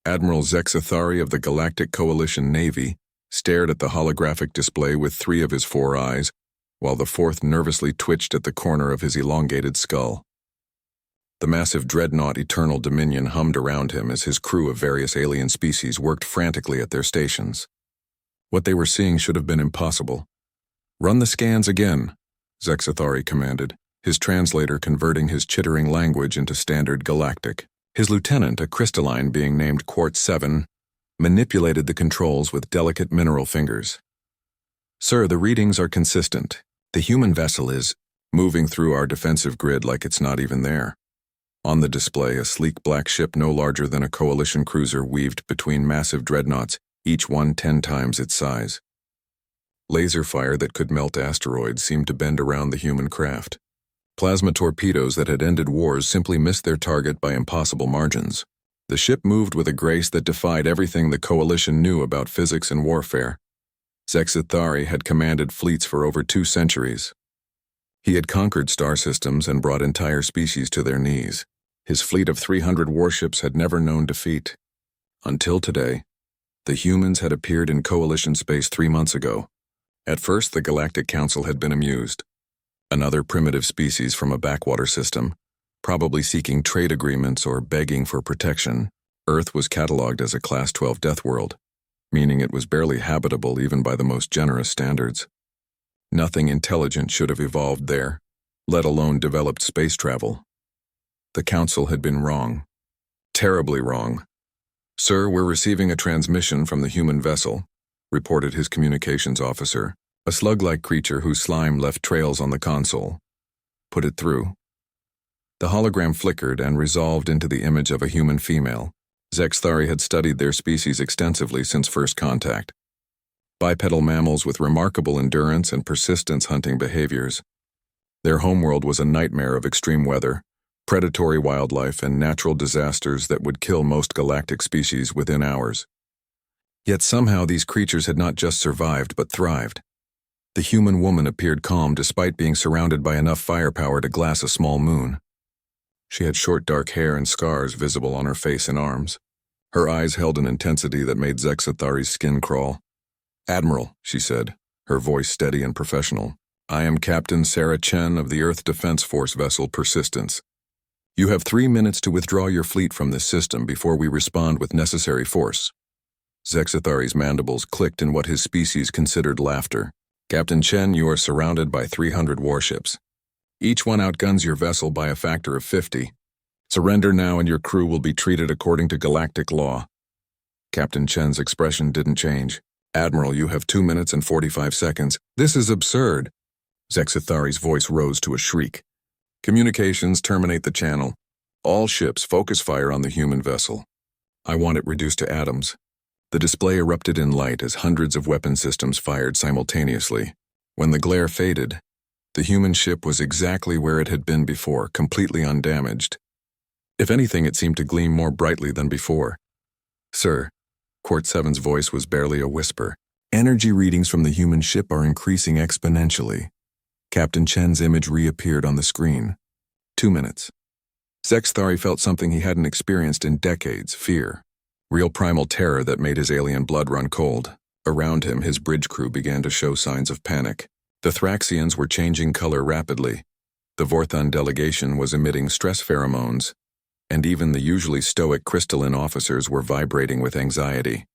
Admiral Zexathari of the Galactic Coalition Navy stared at the holographic display with 3 of his 4 eyes, while the 4th nervously twitched at the corner of his elongated skull. The massive dreadnought Eternal Dominion hummed around him as his crew of various alien species worked frantically at their stations. What they were seeing should have been impossible. "Run the scans again," Zexathari commanded, his translator converting his chittering language into standard galactic. His lieutenant, a crystalline being named Quartz 7, manipulated the controls with delicate mineral fingers. "Sir, the readings are consistent. The human vessel is moving through our defensive grid like it's not even there." On the display, a sleek black ship no larger than a coalition cruiser weaved between massive dreadnoughts, each one 10 times its size. Laser fire that could melt asteroids seemed to bend around the human craft. Plasma torpedoes that had ended wars simply missed their target by impossible margins. The ship moved with a grace that defied everything the Coalition knew about physics and warfare. Zexathari had commanded fleets for over 2 centuries. He had conquered star systems and brought entire species to their knees. His fleet of 300 warships had never known defeat. Until today, the humans had appeared in Coalition space 3 months ago. At first, the Galactic Council had been amused. Another primitive species from a backwater system, probably seeking trade agreements or begging for protection. Earth was catalogued as a Class 12 death world, meaning it was barely habitable even by the most generous standards. Nothing intelligent should have evolved there, let alone developed space travel. The Council had been wrong. Terribly wrong. "Sir, we're receiving a transmission from the human vessel," reported his communications officer, a slug-like creature whose slime left trails on the console. "Put it through." The hologram flickered and resolved into the image of a human female. Zexathari had studied their species extensively since first contact. Bipedal mammals with remarkable endurance and persistence hunting behaviors. Their homeworld was a nightmare of extreme weather, predatory wildlife, and natural disasters that would kill most galactic species within hours. Yet somehow these creatures had not just survived but thrived. The human woman appeared calm despite being surrounded by enough firepower to glass a small moon. She had short dark hair and scars visible on her face and arms. Her eyes held an intensity that made Zexathari's skin crawl. "Admiral," she said, her voice steady and professional, "I am Captain Sarah Chen of the Earth Defense Force vessel Persistence. You have 3 minutes to withdraw your fleet from this system before we respond with necessary force." Zexathari's mandibles clicked in what his species considered laughter. "Captain Chen, you are surrounded by 300 warships. Each one outguns your vessel by a factor of 50. Surrender now and your crew will be treated according to galactic law." Captain Chen's expression didn't change. "Admiral, you have 2 minutes and 45 seconds. This is absurd." Zexathari's voice rose to a shriek. "Communications, terminate the channel. All ships focus fire on the human vessel. I want it reduced to atoms." The display erupted in light as hundreds of weapon systems fired simultaneously. When the glare faded, the human ship was exactly where it had been before, completely undamaged. If anything, it seemed to gleam more brightly than before. "Sir," Quartz 7's voice was barely a whisper, "energy readings from the human ship are increasing exponentially." Captain Chen's image reappeared on the screen. 2 minutes. Zexathari felt something he hadn't experienced in decades: fear. Real primal terror that made his alien blood run cold. Around him, his bridge crew began to show signs of panic. The Thraxians were changing color rapidly. The Vorthon delegation was emitting stress pheromones, and even the usually stoic crystalline officers were vibrating with anxiety.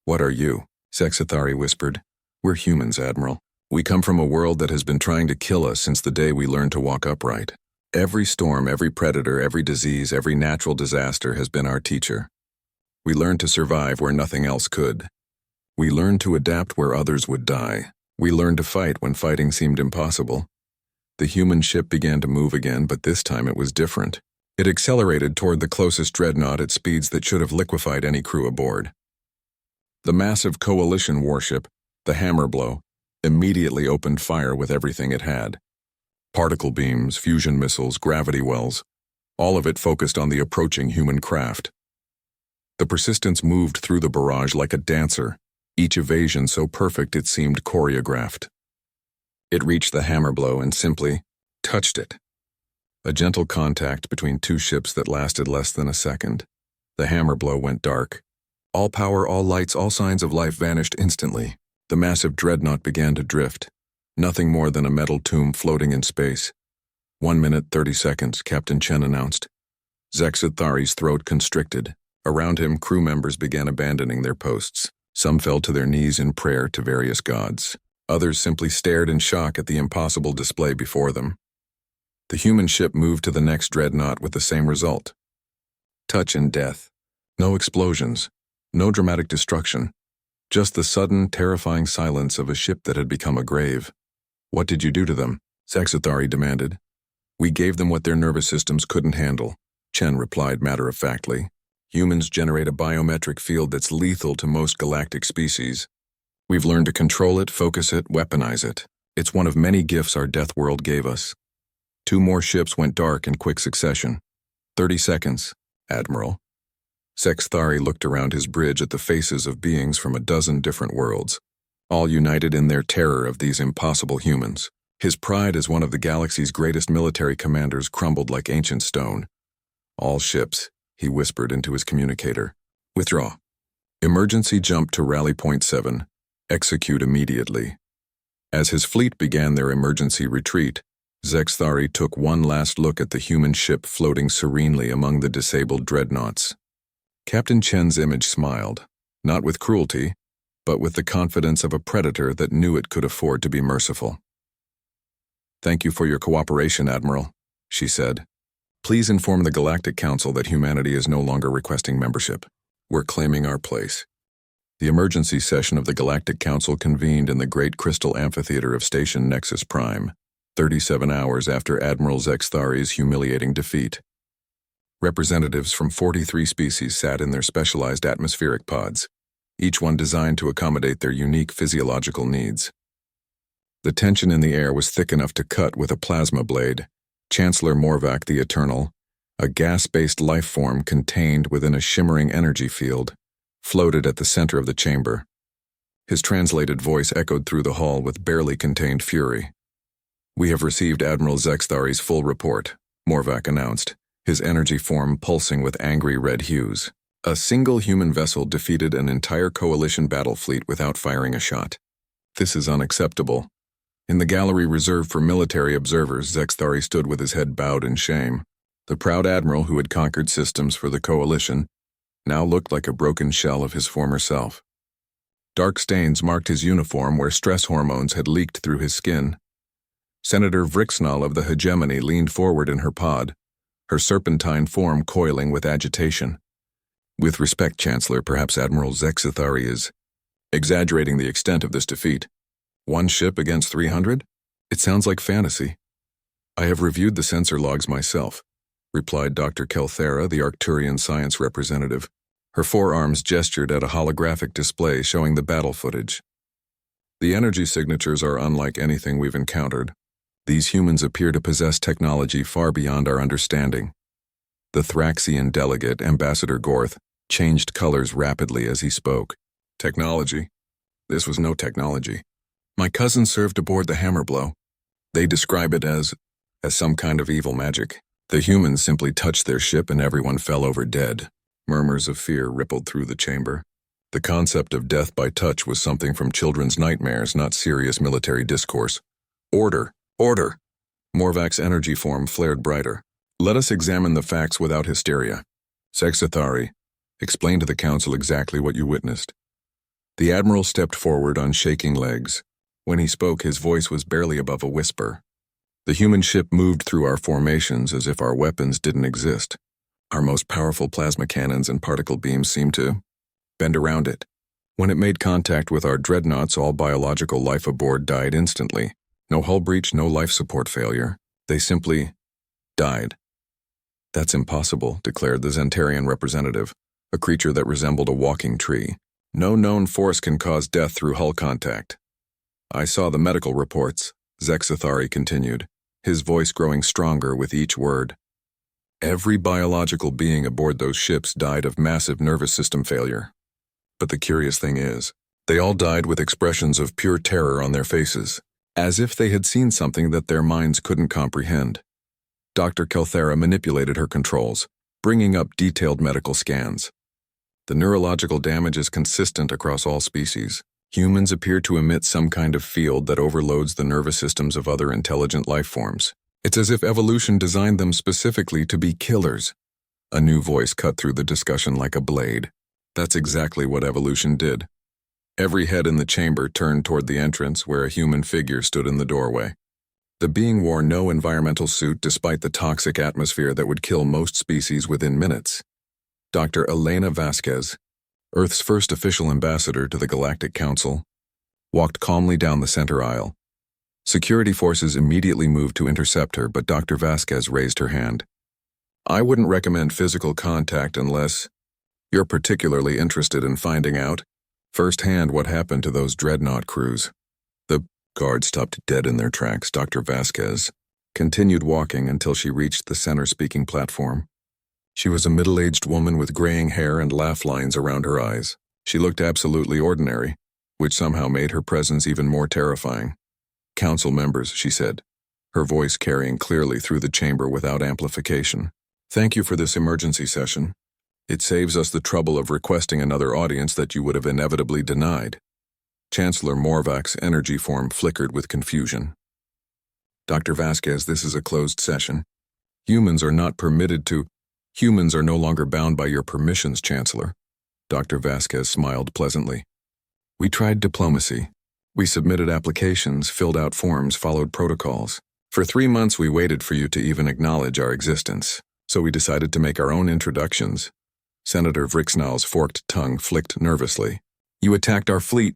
"What are you?" Zexathari whispered. "We're humans, Admiral. We come from a world that has been trying to kill us since the day we learned to walk upright. Every storm, every predator, every disease, every natural disaster has been our teacher. We learned to survive where nothing else could. We learned to adapt where others would die. We learned to fight when fighting seemed impossible." The human ship began to move again, but this time it was different. It accelerated toward the closest dreadnought at speeds that should have liquefied any crew aboard. The massive Coalition warship, the Hammerblow, immediately opened fire with everything it had. Particle beams, fusion missiles, gravity wells, all of it focused on the approaching human craft. The Persistence moved through the barrage like a dancer, each evasion so perfect it seemed choreographed. It reached the Hammerblow and simply touched it. A gentle contact between 2 ships that lasted less than a second. The hammer blow went dark. All power, all lights, all signs of life vanished instantly. The massive dreadnought began to drift. Nothing more than a metal tomb floating in space. 1 minute, 30 seconds, Captain Chen announced. Zexithari's throat constricted. Around him, crew members began abandoning their posts. Some fell to their knees in prayer to various gods. Others simply stared in shock at the impossible display before them. The human ship moved to the next dreadnought with the same result. Touch and death. No explosions. No dramatic destruction. Just the sudden, terrifying silence of a ship that had become a grave. What did you do to them? Zexithari demanded. We gave them what their nervous systems couldn't handle, Chen replied matter-of-factly. Humans generate a biometric field that's lethal to most galactic species. We've learned to control it, focus it, weaponize it. It's one of many gifts our death world gave us. 2 more ships went dark in quick succession. 30 seconds, Admiral. Zexithari looked around his bridge at the faces of beings from a dozen different worlds, all united in their terror of these impossible humans. His pride as one of the galaxy's greatest military commanders crumbled like ancient stone. All ships, he whispered into his communicator. Withdraw. Emergency jump to rally point 7. Execute immediately. As his fleet began their emergency retreat, Zexithari took one last look at the human ship floating serenely among the disabled dreadnoughts. Captain Chen's image smiled, not with cruelty, but with the confidence of a predator that knew it could afford to be merciful. Thank you for your cooperation, Admiral, she said. Please inform the Galactic Council that humanity is no longer requesting membership. We're claiming our place. The emergency session of the Galactic Council convened in the Great Crystal Amphitheater of Station Nexus Prime, 37 hours after Admiral Zexithari's humiliating defeat. Representatives from 43 species sat in their specialized atmospheric pods, each one designed to accommodate their unique physiological needs. The tension in the air was thick enough to cut with a plasma blade. Chancellor Morvac the Eternal, a gas-based life form contained within a shimmering energy field, floated at the center of the chamber. His translated voice echoed through the hall with barely contained fury. We have received Admiral Zexithari's full report, Morvac announced, his energy form pulsing with angry red hues. A single human vessel defeated an entire coalition battle fleet without firing a shot. This is unacceptable. In the gallery reserved for military observers, Zexithari stood with his head bowed in shame. The proud admiral who had conquered systems for the coalition now looked like a broken shell of his former self. Dark stains marked his uniform where stress hormones had leaked through his skin. Senator Vrixnall of the Hegemony leaned forward in her pod, her serpentine form coiling with agitation. With respect, Chancellor, perhaps Admiral Zexithari is exaggerating the extent of this defeat. 1 ship against 300? It sounds like fantasy. I have reviewed the sensor logs myself, replied Dr. Kelthera, the Arcturian science representative. Her forearms gestured at a holographic display showing the battle footage. The energy signatures are unlike anything we've encountered. These humans appear to possess technology far beyond our understanding. The Thraxian delegate, Ambassador Gorth, changed colors rapidly as he spoke. Technology? This was no technology. My cousin served aboard the Hammerblow. They describe it as some kind of evil magic. The humans simply touched their ship and everyone fell over dead. Murmurs of fear rippled through the chamber. The concept of death by touch was something from children's nightmares, not serious military discourse. Order! Order! Morvac's energy form flared brighter. Let us examine the facts without hysteria. Zexithari, explain to the council exactly what you witnessed. The admiral stepped forward on shaking legs. When he spoke, his voice was barely above a whisper. The human ship moved through our formations as if our weapons didn't exist. Our most powerful plasma cannons and particle beams seemed to bend around it. When it made contact with our dreadnoughts, all biological life aboard died instantly. No hull breach, no life support failure. They simply died. That's impossible, declared the Zentarian representative, a creature that resembled a walking tree. No known force can cause death through hull contact. I saw the medical reports, Zexithari continued, his voice growing stronger with each word. Every biological being aboard those ships died of massive nervous system failure. But the curious thing is, they all died with expressions of pure terror on their faces, as if they had seen something that their minds couldn't comprehend. Dr. Kelthera manipulated her controls, bringing up detailed medical scans. The neurological damage is consistent across all species. Humans appear to emit some kind of field that overloads the nervous systems of other intelligent life forms. It's as if evolution designed them specifically to be killers. A new voice cut through the discussion like a blade. That's exactly what evolution did. Every head in the chamber turned toward the entrance where a human figure stood in the doorway. The being wore no environmental suit despite the toxic atmosphere that would kill most species within minutes. Dr. Elena Vasquez, Earth's first official ambassador to the Galactic Council, walked calmly down the center aisle. Security forces immediately moved to intercept her, but Dr. Vasquez raised her hand. I wouldn't recommend physical contact unless you're particularly interested in finding out firsthand what happened to those dreadnought crews. The guard stopped dead in their tracks. Dr. Vasquez continued walking until she reached the center speaking platform. She was a middle-aged woman with graying hair and laugh lines around her eyes. She looked absolutely ordinary, which somehow made her presence even more terrifying. Council members, she said, her voice carrying clearly through the chamber without amplification. Thank you for this emergency session. It saves us the trouble of requesting another audience that you would have inevitably denied. Chancellor Morvac's energy form flickered with confusion. Dr. Vasquez, this is a closed session. Humans are not permitted to. Humans are no longer bound by your permissions, Chancellor. Dr. Vasquez smiled pleasantly. We tried diplomacy. We submitted applications, filled out forms, followed protocols. For 3 months we waited for you to even acknowledge our existence, so we decided to make our own introductions. Senator Vrixnal's forked tongue flicked nervously. You attacked our fleet.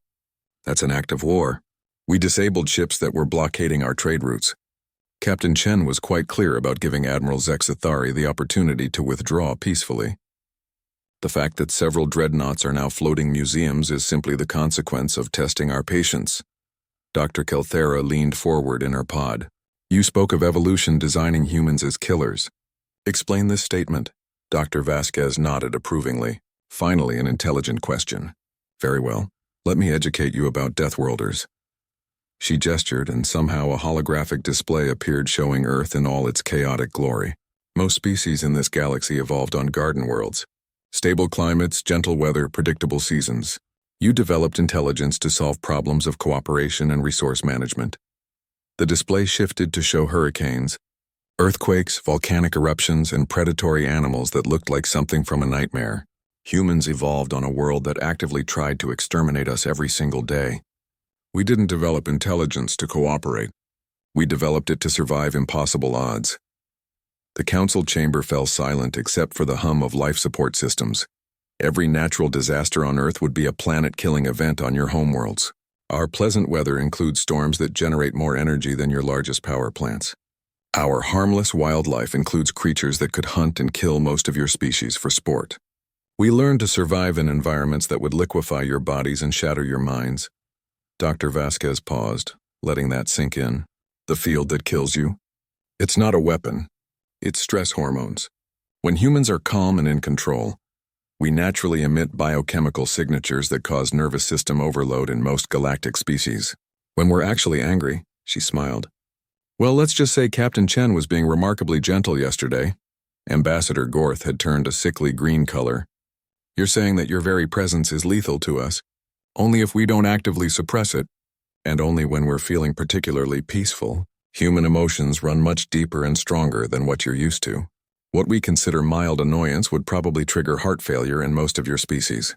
That's an act of war. We disabled ships that were blockading our trade routes. Captain Chen was quite clear about giving Admiral Zexathari the opportunity to withdraw peacefully. The fact that several dreadnoughts are now floating museums is simply the consequence of testing our patience. Dr. Kelthera leaned forward in her pod. You spoke of evolution designing humans as killers. Explain this statement. Dr. Vasquez nodded approvingly. Finally, an intelligent question. Very well. Let me educate you about Deathworlders. She gestured, and somehow a holographic display appeared showing Earth in all its chaotic glory. Most species in this galaxy evolved on garden worlds. Stable climates, gentle weather, predictable seasons. You developed intelligence to solve problems of cooperation and resource management. The display shifted to show hurricanes, earthquakes, volcanic eruptions, and predatory animals that looked like something from a nightmare. Humans evolved on a world that actively tried to exterminate us every single day. We didn't develop intelligence to cooperate. We developed it to survive impossible odds. The council chamber fell silent except for the hum of life support systems. Every natural disaster on Earth would be a planet-killing event on your homeworlds. Our pleasant weather includes storms that generate more energy than your largest power plants. Our harmless wildlife includes creatures that could hunt and kill most of your species for sport. We learned to survive in environments that would liquefy your bodies and shatter your minds. Dr. Vasquez paused, letting that sink in. The field that kills you? It's not a weapon. It's stress hormones. When humans are calm and in control, we naturally emit biochemical signatures that cause nervous system overload in most galactic species. When we're actually angry, she smiled. Well, let's just say Captain Chen was being remarkably gentle yesterday. Ambassador Gorth had turned a sickly green color. You're saying that your very presence is lethal to us, only if we don't actively suppress it, and only when we're feeling particularly peaceful. Human emotions run much deeper and stronger than what you're used to. What we consider mild annoyance would probably trigger heart failure in most of your species.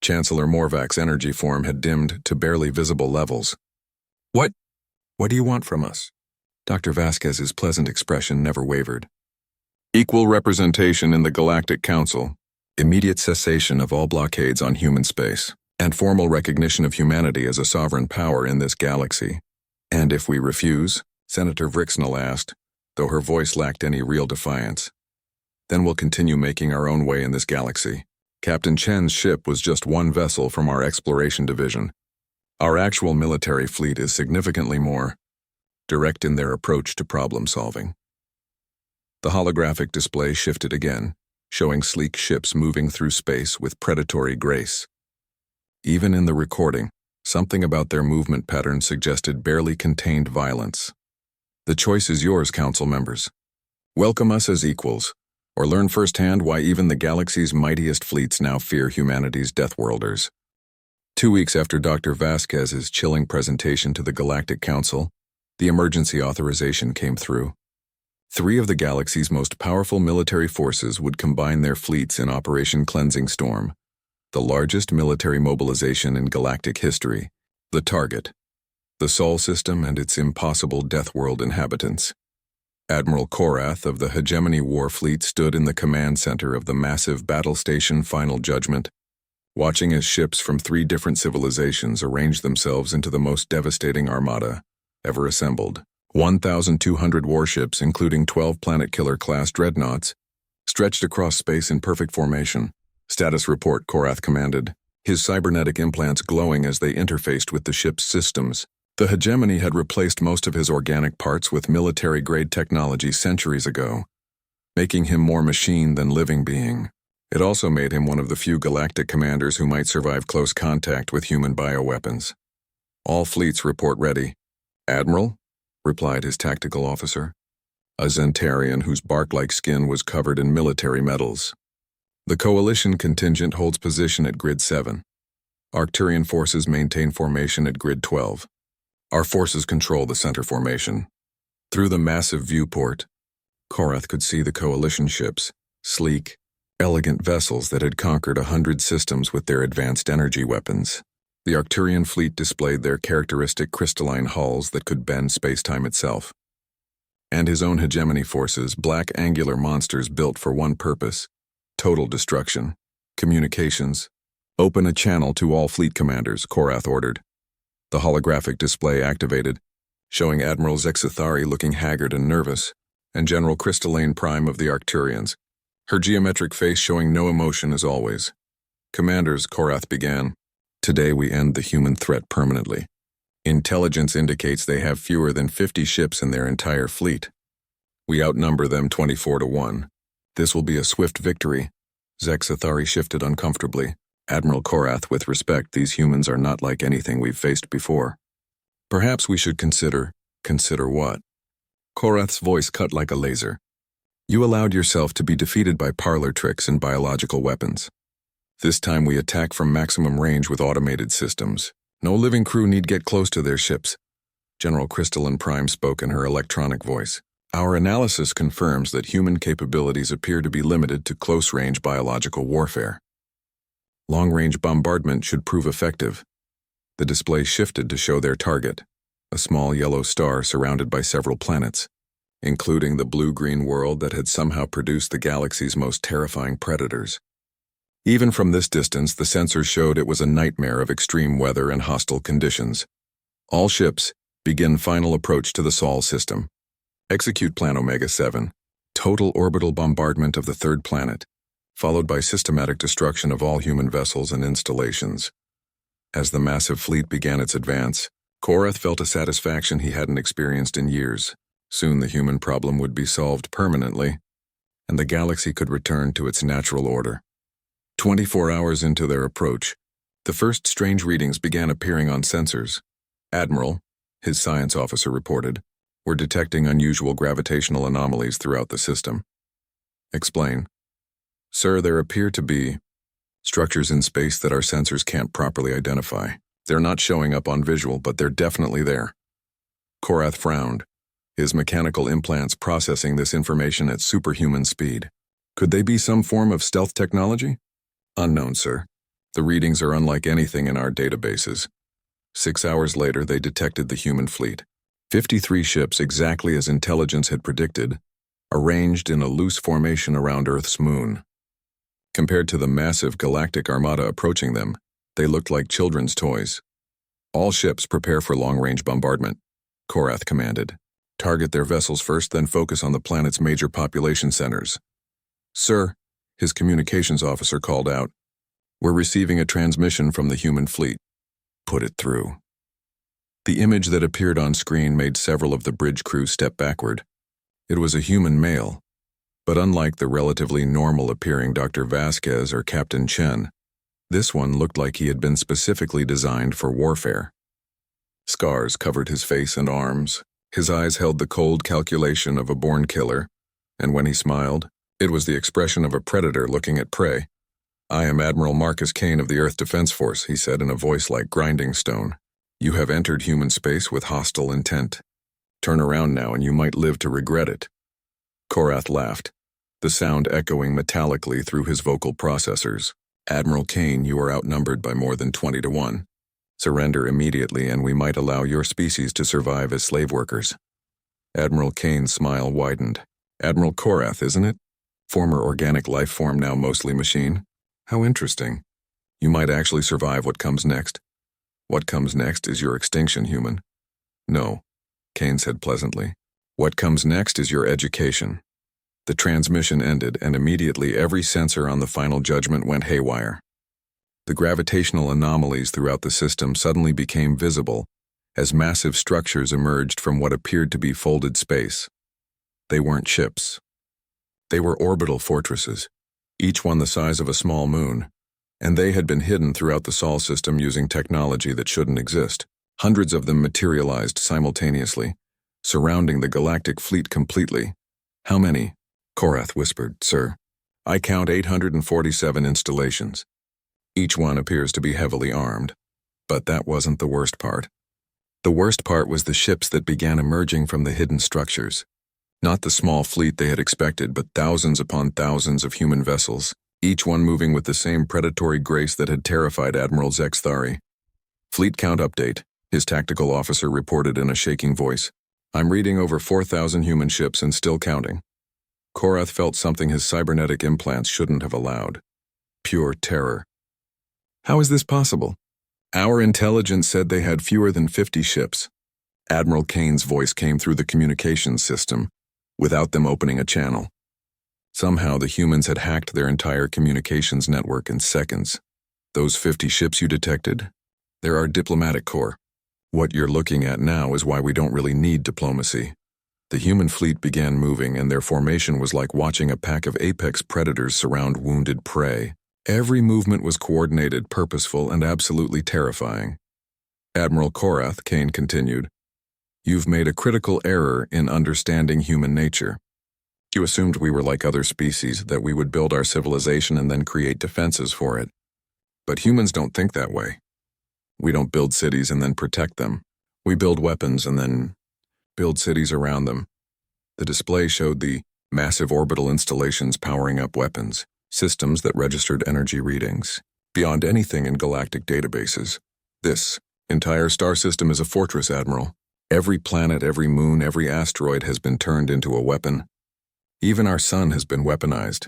Chancellor Morvac's energy form had dimmed to barely visible levels. What do you want from us? Dr. Vasquez's pleasant expression never wavered. Equal representation in the Galactic Council, immediate cessation of all blockades on human space, and formal recognition of humanity as a sovereign power in this galaxy. And if we refuse, Senator Vrixnal asked, though her voice lacked any real defiance, then we'll continue making our own way in this galaxy. Captain Chen's ship was just one vessel from our exploration division. Our actual military fleet is significantly more direct in their approach to problem solving. The holographic display shifted again, showing sleek ships moving through space with predatory grace. Even in the recording, something about their movement pattern suggested barely contained violence. The choice is yours, council members. Welcome us as equals, or learn firsthand why even the galaxy's mightiest fleets now fear humanity's Deathworlders. 2 weeks after Dr. Vasquez's chilling presentation to the Galactic Council, the emergency authorization came through. 3 of the galaxy's most powerful military forces would combine their fleets in Operation Cleansing Storm, the largest military mobilization in galactic history. The target: the Sol system and its impossible Deathworld inhabitants. Admiral Korath of the Hegemony War Fleet stood in the command center of the massive battle station Final Judgment, watching as ships from 3 different civilizations arranged themselves into the most devastating armada ever assembled. 1,200 warships, including 12 Planet Killer-class dreadnoughts, stretched across space in perfect formation. "Status report," Korath commanded, his cybernetic implants glowing as they interfaced with the ship's systems. The Hegemony had replaced most of his organic parts with military-grade technology centuries ago, making him more machine than living being. It also made him one of the few galactic commanders who might survive close contact with human bioweapons. "All fleets report ready." "Admiral?" replied his tactical officer, a Zentarian whose bark-like skin was covered in military medals. "The Coalition contingent holds position at Grid 7. Arcturian forces maintain formation at Grid 12. Our forces control the center formation." Through the massive viewport, Korath could see the Coalition ships, sleek, elegant vessels that had conquered 100 systems with their advanced energy weapons. The Arcturian fleet displayed their characteristic crystalline hulls that could bend space-time itself. And his own Hegemony forces, black angular monsters built for one purpose: total destruction. "Communications. Open a channel to all fleet commanders," Korath ordered. The holographic display activated, showing Admiral Zexathari looking haggard and nervous, and General Crystalline Prime of the Arcturians, her geometric face showing no emotion as always. "Commanders," Korath began, "today we end the human threat permanently. Intelligence indicates they have fewer than 50 ships in their entire fleet. We outnumber them 24 to 1. This will be a swift victory." Zexathari shifted uncomfortably. "Admiral Korath, with respect, these humans are not like anything we've faced before. Perhaps we should consider what?" Korath's voice cut like a laser. "You allowed yourself to be defeated by parlor tricks and biological weapons. This time we attack from maximum range with automated systems. No living crew need get close to their ships." General Crystalline Prime spoke in her electronic voice. "Our analysis confirms that human capabilities appear to be limited to close-range biological warfare. Long-range bombardment should prove effective." The display shifted to show their target, a small yellow star surrounded by several planets, including the blue-green world that had somehow produced the galaxy's most terrifying predators. Even from this distance, the sensors showed it was a nightmare of extreme weather and hostile conditions. "All ships, begin final approach to the Sol system. Execute Plan Omega-7, total orbital bombardment of the 3rd planet, followed by systematic destruction of all human vessels and installations." As the massive fleet began its advance, Korath felt a satisfaction he hadn't experienced in years. Soon the human problem would be solved permanently, and the galaxy could return to its natural order. 24 hours into their approach, the first strange readings began appearing on sensors. "Admiral," his science officer reported, "we're detecting unusual gravitational anomalies throughout the system." "Explain." "Sir, there appear to be structures in space that our sensors can't properly identify. They're not showing up on visual, but they're definitely there." Korath frowned, his mechanical implants processing this information at superhuman speed. "Could they be some form of stealth technology?" "Unknown, sir. The readings are unlike anything in our databases." 6 hours later, they detected the human fleet. 53 ships, exactly as intelligence had predicted, arranged in a loose formation around Earth's moon. Compared to the massive galactic armada approaching them, they looked like children's toys. "All ships prepare for long-range bombardment," Korath commanded. "Target their vessels first, then focus on the planet's major population centers." "Sir," his communications officer called out, "we're receiving a transmission from the human fleet." "Put it through." The image that appeared on screen made several of the bridge crew step backward. It was a human male, but unlike the relatively normal-appearing Dr. Vasquez or Captain Chen, this one looked like he had been specifically designed for warfare. Scars covered his face and arms. His eyes held the cold calculation of a born killer, and when he smiled, It was the expression of a predator looking at prey. "I am Admiral Marcus Kane of the Earth Defense Force," he said in a voice like grinding stone. "You have entered human space with hostile intent. Turn around now and you might live to regret it." Korath laughed, the sound echoing metallically through his vocal processors. "Admiral Kane, you are outnumbered by more than 20 to 1. Surrender immediately and we might allow your species to survive as slave workers." Admiral Kane's smile widened. "Admiral Korath, isn't it? Former organic life form, now mostly machine. How interesting. You might actually survive what comes next. What comes next is your extinction, human." "No," Kane said pleasantly. "What comes next is your education." The transmission ended, and immediately every sensor on the final judgment went haywire. The gravitational anomalies throughout the system suddenly became visible as massive structures emerged from what appeared to be folded space. They weren't ships. They were orbital fortresses, each one the size of a small moon, and they had been hidden throughout the Sol system using technology that shouldn't exist. Hundreds of them materialized simultaneously, surrounding the galactic fleet completely. "How many?" Korath whispered. "Sir, I count 847 installations. Each one appears to be heavily armed. But that wasn't the worst part. The worst part was the ships that began emerging from the hidden structures. Not the small fleet they had expected, but thousands upon thousands of human vessels, each one moving with the same predatory grace that had terrified Admiral Zexthari. "Fleet count update," his tactical officer reported in a shaking voice. "I'm reading over 4,000 human ships and still counting." Korath felt something his cybernetic implants shouldn't have allowed. Pure terror. "How is this possible?" "Our intelligence said they had fewer than 50 ships." Admiral Kane's voice came through the communications system, without them opening a channel. Somehow the humans had hacked their entire communications network in seconds. "Those 50 ships you detected? They're our diplomatic corps. What you're looking at now is why we don't really need diplomacy." The human fleet began moving, and their formation was like watching a pack of apex predators surround wounded prey. Every movement was coordinated, purposeful, and absolutely terrifying. "Admiral Korath," Kane continued, "you've made a critical error in understanding human nature. You assumed we were like other species, that we would build our civilization and then create defenses for it. But humans don't think that way. We don't build cities and then protect them. We build weapons and then build cities around them." The display showed the massive orbital installations powering up weapons, systems that registered energy readings, beyond anything in galactic databases. "This entire star system is a fortress, Admiral. Every planet, every moon, every asteroid has been turned into a weapon. Even our sun has been weaponized.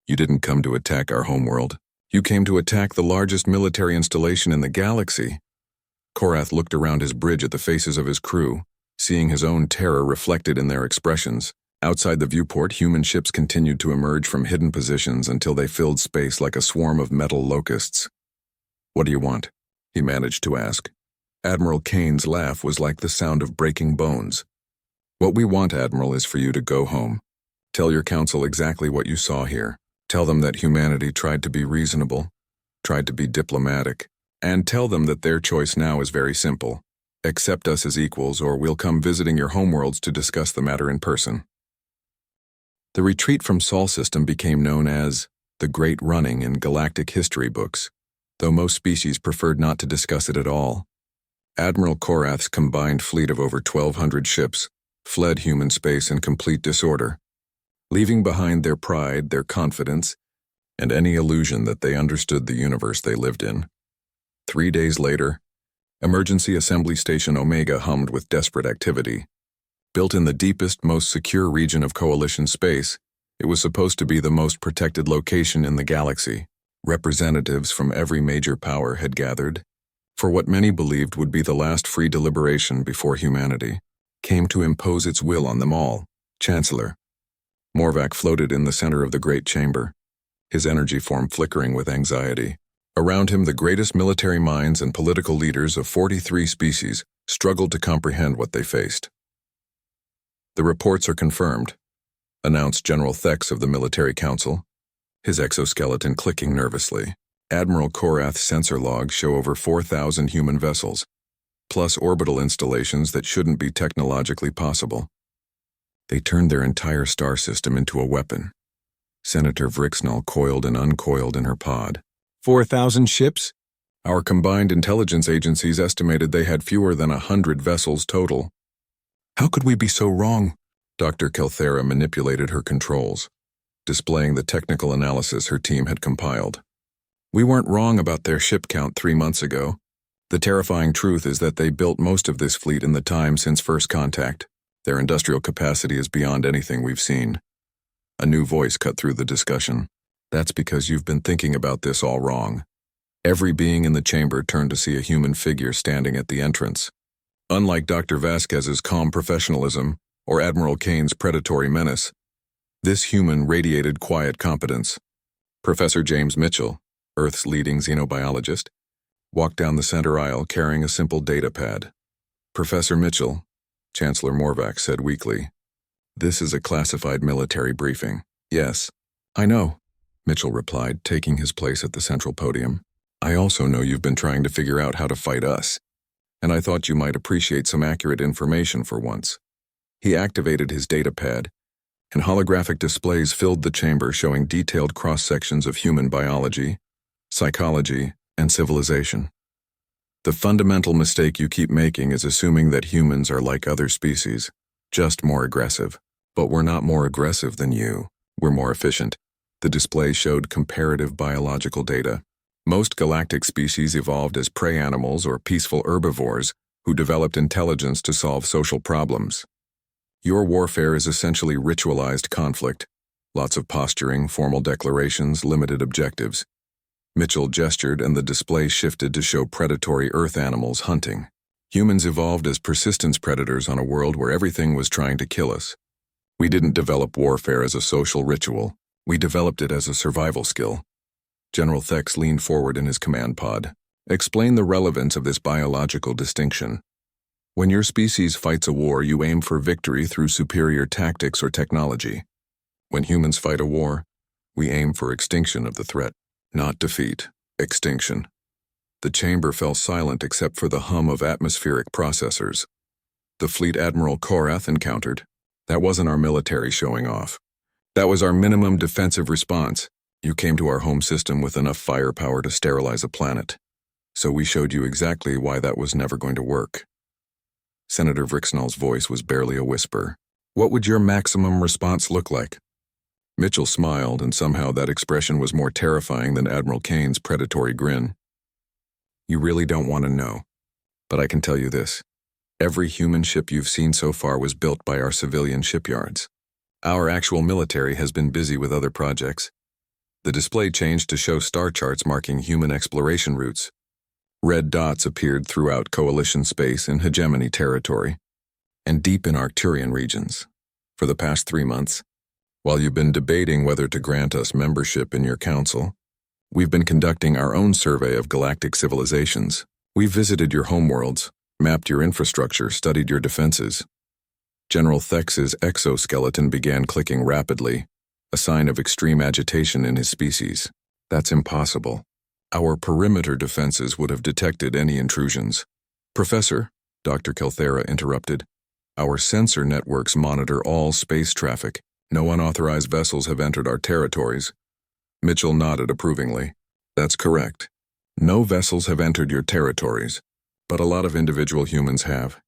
You didn't come to attack our homeworld. You came to attack the largest military installation in the galaxy." Korath looked around his bridge at the faces of his crew, seeing his own terror reflected in their expressions. Outside the viewport, human ships continued to emerge from hidden positions until they filled space like a swarm of metal locusts. "What do you want?" he managed to ask. Admiral Kane's laugh was like the sound of breaking bones. "What we want, Admiral, is for you to go home. Tell your council exactly what you saw here. Tell them that humanity tried to be reasonable, tried to be diplomatic, and tell them that their choice now is very simple. Accept us as equals, or we'll come visiting your homeworlds to discuss the matter in person." The retreat from Sol system became known as the Great Running in galactic history books, though most species preferred not to discuss it at all. Admiral Korath's combined fleet of over 1,200 ships fled human space in complete disorder, leaving behind their pride, their confidence, and any illusion that they understood the universe they lived in. 3 days later, Emergency Assembly Station Omega hummed with desperate activity. Built in the deepest, most secure region of Coalition space, it was supposed to be the most protected location in the galaxy. Representatives from every major power had gathered, for what many believed would be the last free deliberation before humanity came to impose its will on them all. Chancellor Morvac floated in the center of the great chamber, his energy form flickering with anxiety. Around him, the greatest military minds and political leaders of 43 species struggled to comprehend what they faced. "The reports are confirmed," announced General Thex of the Military Council, his exoskeleton clicking nervously. "Admiral Korath's sensor logs show over 4,000 human vessels, plus orbital installations that shouldn't be technologically possible. They turned their entire star system into a weapon. Senator Vrixnall coiled and uncoiled in her pod. 4,000 ships? Our combined intelligence agencies estimated they had fewer than 100 vessels total. How could we be so wrong? Dr. Kelthera manipulated her controls, displaying the technical analysis her team had compiled. We weren't wrong about their ship count 3 months ago. The terrifying truth is that they built most of this fleet in the time since first contact. Their industrial capacity is beyond anything we've seen. A new voice cut through the discussion. That's because you've been thinking about this all wrong. Every being in the chamber turned to see a human figure standing at the entrance. Unlike Dr. Vasquez's calm professionalism or Admiral Kane's predatory menace, this human radiated quiet competence. Professor James Mitchell, Earth's leading xenobiologist, walked down the center aisle carrying a simple data pad. Professor Mitchell, Chancellor Morvac said weakly, "This is a classified military briefing." "Yes, I know," Mitchell replied, taking his place at the central podium. "I also know you've been trying to figure out how to fight us, and I thought you might appreciate some accurate information for once." He activated his data pad, and holographic displays filled the chamber showing detailed cross-sections of human biology, psychology, and civilization. The fundamental mistake you keep making is assuming that humans are like other species, just more aggressive. But we're not more aggressive than you. We're more efficient. The display showed comparative biological data. Most galactic species evolved as prey animals or peaceful herbivores who developed intelligence to solve social problems. Your warfare is essentially ritualized conflict. Lots of posturing, formal declarations, limited objectives. Mitchell gestured and the display shifted to show predatory Earth animals hunting. Humans evolved as persistence predators on a world where everything was trying to kill us. We didn't develop warfare as a social ritual. We developed it as a survival skill. General Thex leaned forward in his command pod. "Explain the relevance of this biological distinction. When your species fights a war, you aim for victory through superior tactics or technology. When humans fight a war, we aim for extinction of the threat. Not defeat, extinction." The chamber fell silent except for the hum of atmospheric processors. The Fleet Admiral Korath encountered. "That wasn't our military showing off. That was our minimum defensive response. You came to our home system with enough firepower to sterilize a planet. So we showed you exactly why that was never going to work." Senator Vrixnall's voice was barely a whisper. "What would your maximum response look like?" Mitchell smiled, and somehow that expression was more terrifying than Admiral Kane's predatory grin. "You really don't want to know. But I can tell you this. Every human ship you've seen so far was built by our civilian shipyards. Our actual military has been busy with other projects." The display changed to show star charts marking human exploration routes. Red dots appeared throughout Coalition space and hegemony territory, and deep in Arcturian regions. For the past 3 months, while you've been debating whether to grant us membership in your council, we've been conducting our own survey of galactic civilizations. We've visited your homeworlds, mapped your infrastructure, studied your defenses. General Thex's exoskeleton began clicking rapidly, a sign of extreme agitation in his species. "That's impossible. Our perimeter defenses would have detected any intrusions." "Professor," Dr. Kelthera interrupted, "our sensor networks monitor all space traffic. No unauthorized vessels have entered our territories." Mitchell nodded approvingly. "That's correct. No vessels have entered your territories, but a lot of individual humans have."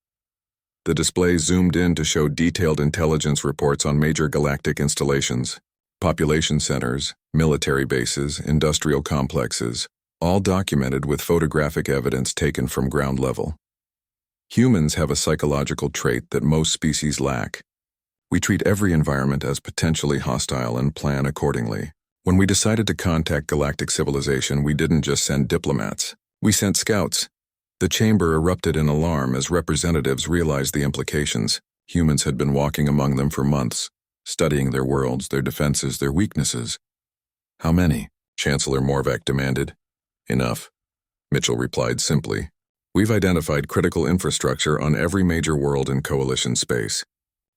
The display zoomed in to show detailed intelligence reports on major galactic installations, population centers, military bases, industrial complexes, all documented with photographic evidence taken from ground level. Humans have a psychological trait that most species lack. We treat every environment as potentially hostile and plan accordingly. When we decided to contact galactic civilization, we didn't just send diplomats. We sent scouts. The chamber erupted in alarm as representatives realized the implications. Humans had been walking among them for months, studying their worlds, their defenses, their weaknesses. "How many?" Chancellor Morvac demanded. "Enough," Mitchell replied simply. "We've identified critical infrastructure on every major world in Coalition space.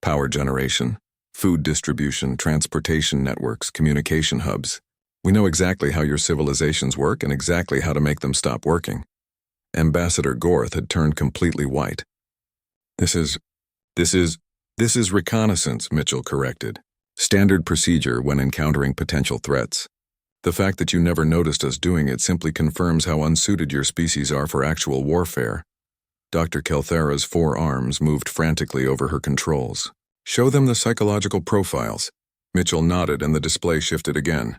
Power generation, food distribution, transportation networks, communication hubs. We know exactly how your civilizations work and exactly how to make them stop working." Ambassador Gorth had turned completely white. This is reconnaissance," Mitchell corrected. Standard procedure when encountering potential threats. The fact that you never noticed us doing it simply confirms how unsuited your species are for actual warfare. Dr. Kelthera's forearms moved frantically over her controls. Show them the psychological profiles. Mitchell nodded and the display shifted again.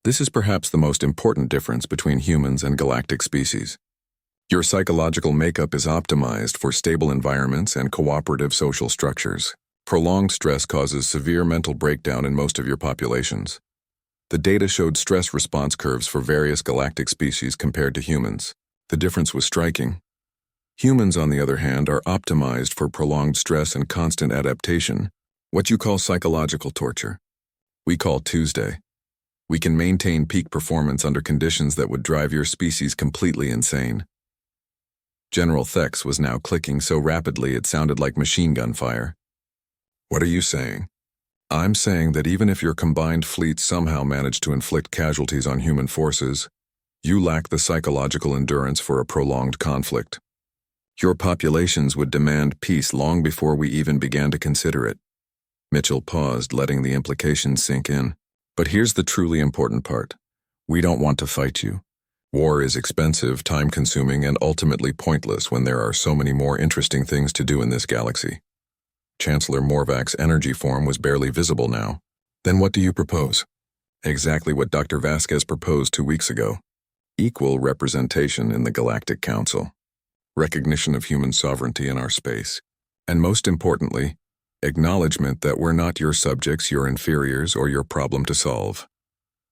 This is perhaps the most important difference between humans and galactic species. Your psychological makeup is optimized for stable environments and cooperative social structures. Prolonged stress causes severe mental breakdown in most of your populations. The data showed stress response curves for various galactic species compared to humans. The difference was striking. Humans, on the other hand, are optimized for prolonged stress and constant adaptation, what you call psychological torture. We call Tuesday. We can maintain peak performance under conditions that would drive your species completely insane. General Thex was now clicking so rapidly it sounded like machine gun fire. What are you saying? I'm saying that even if your combined fleets somehow manage to inflict casualties on human forces, you lack the psychological endurance for a prolonged conflict. Your populations would demand peace long before we even began to consider it. Mitchell paused, letting the implications sink in. But here's the truly important part. We don't want to fight you. War is expensive, time-consuming, and ultimately pointless when there are so many more interesting things to do in this galaxy. Chancellor Morvac's energy form was barely visible now. Then what do you propose? Exactly what Dr. Vasquez proposed 2 weeks ago. Equal representation in the Galactic Council. Recognition of human sovereignty in our space. And most importantly, acknowledgement that we're not your subjects, your inferiors, or your problem to solve.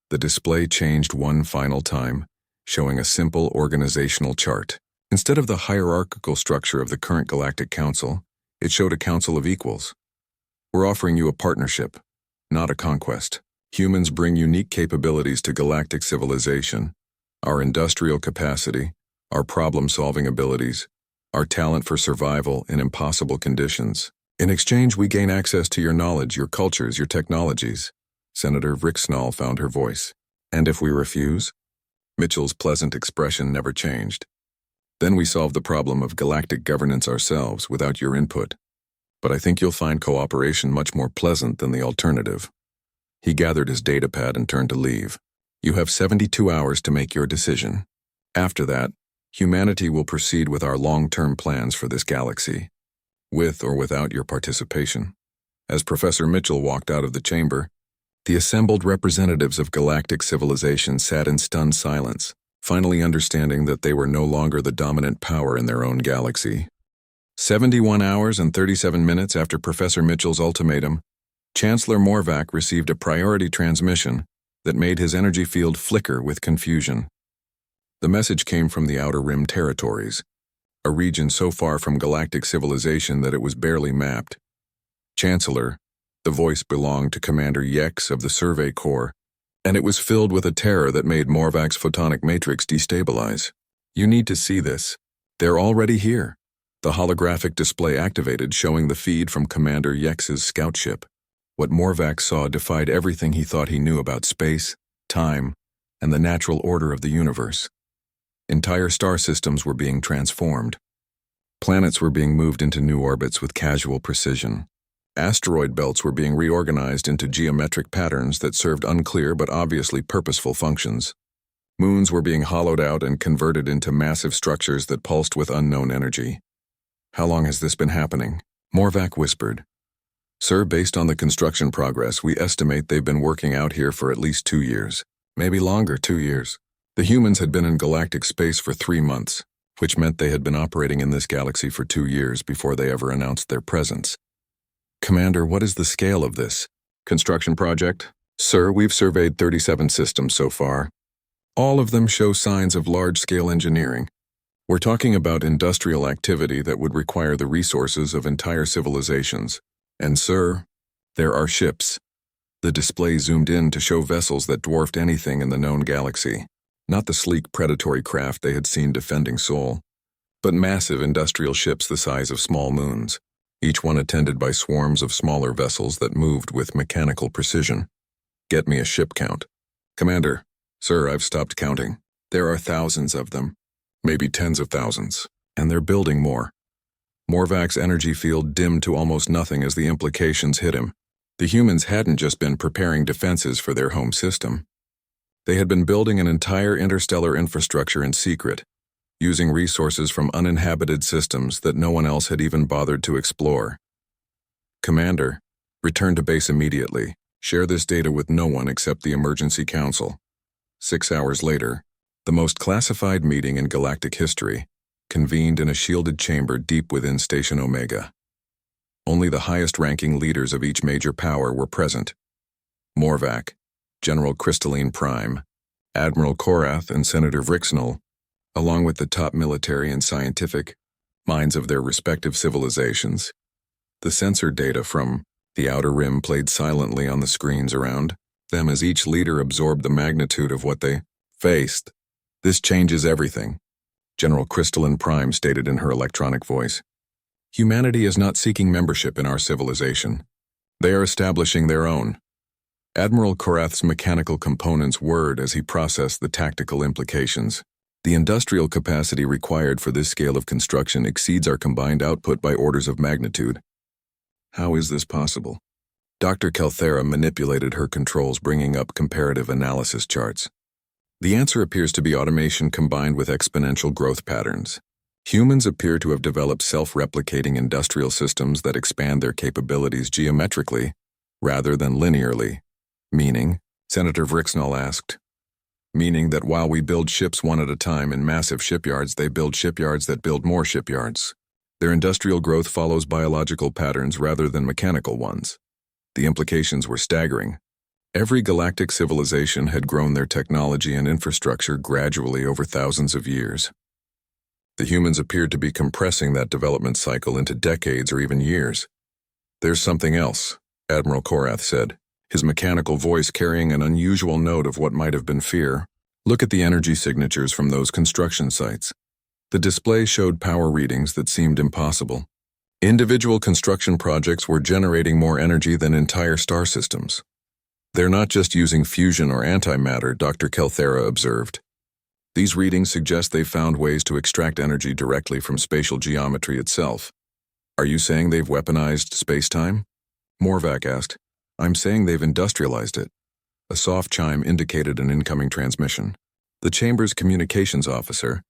The display changed one final time, showing a simple organizational chart. Instead of the hierarchical structure of the current Galactic Council, it showed a council of equals. We're offering you a partnership, not a conquest. Humans bring unique capabilities to galactic civilization, our industrial capacity, our problem-solving abilities, our talent for survival in impossible conditions. In exchange, we gain access to your knowledge, your cultures, your technologies. Senator Vricksnall found her voice. And if we refuse? Mitchell's pleasant expression never changed. Then we solve the problem of galactic governance ourselves without your input. But I think you'll find cooperation much more pleasant than the alternative. He gathered his datapad and turned to leave. You have 72 hours to make your decision. After that, humanity will proceed with our long-term plans for this galaxy, with or without your participation. As Professor Mitchell walked out of the chamber, the assembled representatives of galactic civilization sat in stunned silence, finally understanding that they were no longer the dominant power in their own galaxy. 71 hours and 37 minutes after Professor Mitchell's ultimatum, Chancellor Morvac received a priority transmission that made his energy field flicker with confusion. The message came from the Outer Rim territories, a region so far from galactic civilization that it was barely mapped. Chancellor, the voice belonged to Commander Yex of the Survey Corps, and it was filled with a terror that made Morvac's photonic matrix destabilize. You need to see this. They're already here. The holographic display activated, showing the feed from Commander Yex's scout ship. What Morvac saw defied everything he thought he knew about space, time, and the natural order of the universe. Entire star systems were being transformed. Planets were being moved into new orbits with casual precision. Asteroid belts were being reorganized into geometric patterns that served unclear but obviously purposeful functions. Moons were being hollowed out and converted into massive structures that pulsed with unknown energy. How long has this been happening? Morvac whispered. Sir, based on the construction progress, we estimate they've been working out here for at least 2 years. Maybe longer, 2 years. The humans had been in galactic space for 3 months, which meant they had been operating in this galaxy for 2 years before they ever announced their presence. Commander, what is the scale of this construction project? Sir, we've surveyed 37 systems so far. All of them show signs of large-scale engineering. We're talking about industrial activity that would require the resources of entire civilizations. And sir, there are ships. The display zoomed in to show vessels that dwarfed anything in the known galaxy. Not the sleek predatory craft they had seen defending Sol, but massive industrial ships the size of small moons, each one attended by swarms of smaller vessels that moved with mechanical precision. Get me a ship count. Commander, sir, I've stopped counting. There are thousands of them, maybe tens of thousands, and they're building more. Morvac's energy field dimmed to almost nothing as the implications hit him. The humans hadn't just been preparing defenses for their home system. They had been building an entire interstellar infrastructure in secret, using resources from uninhabited systems that no one else had even bothered to explore. Commander, return to base immediately. Share this data with no one except the Emergency Council. 6 hours later, the most classified meeting in galactic history convened in a shielded chamber deep within Station Omega. Only the highest-ranking leaders of each major power were present. Morvac, General Crystalline Prime, Admiral Korath, and Senator Vrixnall, along with the top military and scientific minds of their respective civilizations. The sensor data from the Outer Rim played silently on the screens around them as each leader absorbed the magnitude of what they faced. "This changes everything," General Crystalline Prime stated in her electronic voice. "Humanity is not seeking membership in our civilization. They are establishing their own." Admiral Korath's mechanical components whirred as he processed the tactical implications. "The industrial capacity required for this scale of construction exceeds our combined output by orders of magnitude. How is this possible?" Dr. Kelthera manipulated her controls, bringing up comparative analysis charts. "The answer appears to be automation combined with exponential growth patterns. Humans appear to have developed self-replicating industrial systems that expand their capabilities geometrically rather than linearly." "Meaning?" Senator Vrixnall asked. "Meaning that while we build ships one at a time in massive shipyards, they build shipyards that build more shipyards. Their industrial growth follows biological patterns rather than mechanical ones." The implications were staggering. Every galactic civilization had grown their technology and infrastructure gradually over thousands of years. The humans appeared to be compressing that development cycle into decades or even years. "There's something else," Admiral Korath said, his mechanical voice carrying an unusual note of what might have been fear. "Look at the energy signatures from those construction sites." The display showed power readings that seemed impossible. Individual construction projects were generating more energy than entire star systems. "They're not just using fusion or antimatter," Dr. Kelthera observed. "These readings suggest they've found ways to extract energy directly from spatial geometry itself." "Are you saying they've weaponized space-time?" Morvac asked. "I'm saying they've industrialized it." A soft chime indicated an incoming transmission. The chamber's communications officer,